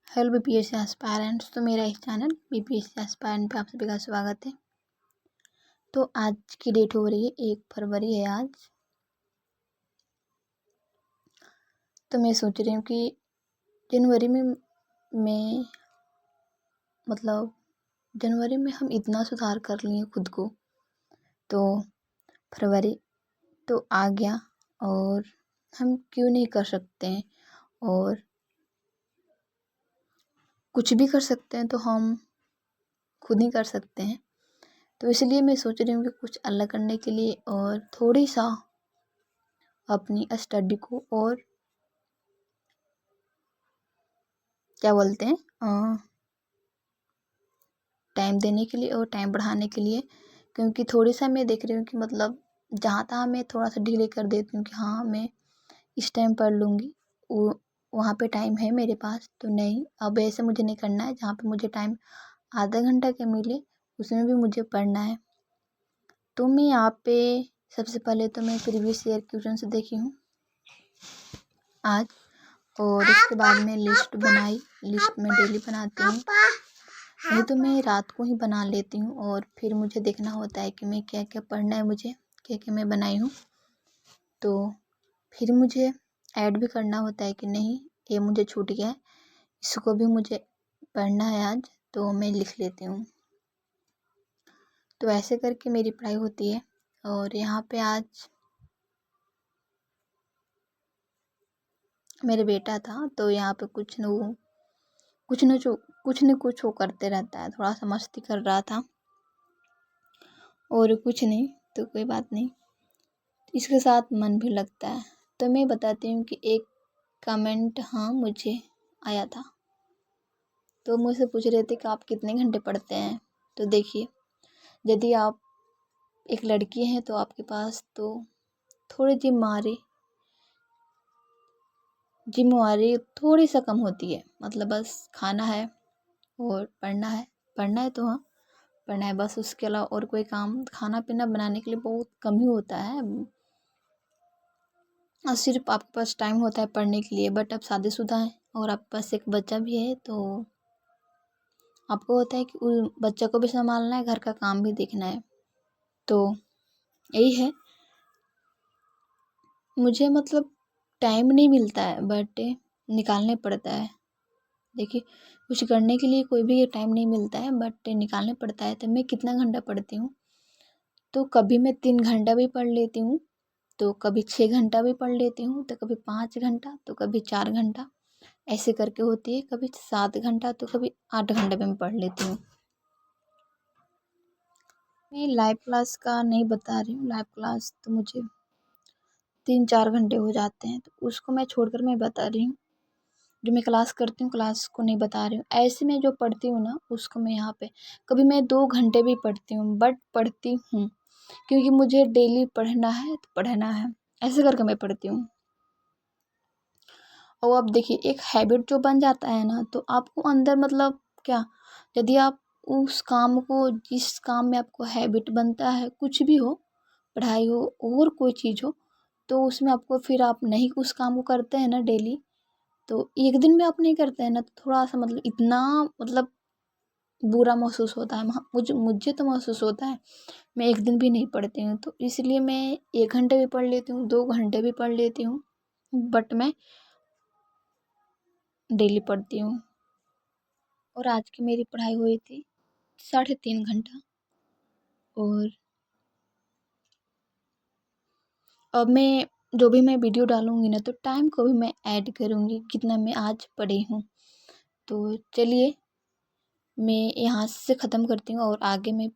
Hello BPSC aspirants. तो मेरा इस चैनल बीपीएससी एस्पायरेंट पे आप सभी का स्वागत है। तो आज की डेट हो रही है 1 फरवरी है आज। तो मैं सोच रही हूँ कि जनवरी में मैं मतलब जनवरी में हम इतना सुधार कर लिए खुद को, तो फरवरी तो आ गया और हम क्यों नहीं कर सकते हैं, और कुछ भी कर सकते हैं तो हम खुद ही कर सकते हैं। तो इसलिए मैं सोच रही हूँ कि कुछ अलग करने के लिए और थोड़ी सा अपनी स्टडी को और क्या बोलते हैं टाइम देने के लिए और टाइम बढ़ाने के लिए, क्योंकि थोड़ी सा मैं देख रही हूँ कि मतलब जहाँ तहाँ मैं थोड़ा सा डिले कर देती हूँ कि हाँ मैं इस टाइम पढ़ लूँगी, वो वहाँ पे टाइम है मेरे पास। तो नहीं, अब ऐसे मुझे नहीं करना है। जहाँ पे मुझे टाइम आधा घंटा के मिले उसमें भी मुझे पढ़ना है। तो मैं यहाँ पे सबसे पहले तो मैं प्रीवियस ईयर क्वेश्चन से देखी हूँ आज, और उसके बाद में लिस्ट बनाई। लिस्ट में डेली बनाती हूँ, नहीं तो मैं रात को ही बना लेती हूँ और फिर मुझे देखना होता है कि मैं क्या क्या पढ़ना है, मुझे क्या क्या मैं बनाई हूँ। तो फिर मुझे ऐड भी करना होता है कि नहीं ये मुझे छूट गया है, इसको भी मुझे पढ़ना है आज, तो मैं लिख लेती हूँ। तो ऐसे करके मेरी पढ़ाई होती है। और यहाँ पे आज मेरे बेटा था, तो यहाँ पे कुछ न कुछ वो करते रहता है, थोड़ा सा मस्ती कर रहा था और कुछ नहीं। तो कोई बात नहीं, इसके साथ मन भी लगता है। तो मैं बताती हूँ कि एक कमेंट हाँ मुझे आया था, तो मुझसे पूछ रहे थे कि आप कितने घंटे पढ़ते हैं। तो देखिए, यदि आप एक लड़की हैं तो आपके पास तो थोड़ी जिम्मेवारी थोड़ी सा कम होती है। मतलब बस खाना है और पढ़ना है तो हाँ पढ़ना है बस, उसके अलावा और कोई काम खाना पीना बनाने के लिए बहुत कम ही होता है, और सिर्फ आपके पास टाइम होता है पढ़ने के लिए। बट आप शादीशुदा हैं और आपके पास एक बच्चा भी है, तो आपको होता है कि उस बच्चा को भी संभालना है, घर का काम भी देखना है। तो यही है, मुझे मतलब टाइम नहीं मिलता है बट निकालने पड़ता है। देखिए, कुछ करने के लिए कोई भी टाइम नहीं मिलता है बट निकालने पड़ता है। तो मैं कितना घंटा पढ़ती हूँ, तो कभी मैं 3 घंटा भी पढ़ लेती हूँ, तो कभी 6 घंटा भी पढ़ लेती हूँ, तो कभी 5 घंटा, तो कभी 4 घंटा, ऐसे करके होती है। कभी 7 घंटा तो कभी 8 घंटे में मैं पढ़ लेती हूँ। मैं लाइव क्लास का नहीं बता रही हूँ, लाइव क्लास तो मुझे 3-4 घंटे हो जाते हैं, तो उसको मैं छोड़कर मैं बता रही हूँ जो मैं क्लास करती हूँ, क्लास को नहीं बता रही हूँ। ऐसे में जो पढ़ती हूँ ना उसको मैं यहाँ पे कभी मैं 2 घंटे भी पढ़ती हूँ, बट पढ़ती हूँ क्योंकि मुझे डेली पढ़ना है तो पढ़ना है, ऐसे करके मैं पढ़ती हूँ। और अब देखिए, एक हैबिट जो बन जाता है ना, तो आपको अंदर मतलब क्या, यदि आप उस काम को, जिस काम में आपको हैबिट बनता है, कुछ भी हो, पढ़ाई हो और कोई चीज़ हो, तो उसमें आपको फिर आप नहीं उस काम को करते हैं ना डेली, तो एक दिन में आप नहीं करते हैं ना, तो थोड़ा सा मतलब इतना मतलब बुरा महसूस होता है। मुझे तो महसूस होता है। मैं एक दिन भी नहीं पढ़ती हूँ, तो इसलिए मैं 1 घंटे भी पढ़ लेती हूँ, 2 घंटे भी पढ़ लेती हूँ, बट मैं डेली पढ़ती हूँ। और आज की मेरी पढ़ाई हुई थी 3.5 घंटा। और अब मैं जो भी मैं वीडियो डालूँगी ना, तो टाइम को भी मैं ऐड करूँगी कितना मैं आज पढ़ी हूँ। तो चलिए, मैं यहाँ से ख़त्म करती हूँ और आगे मैं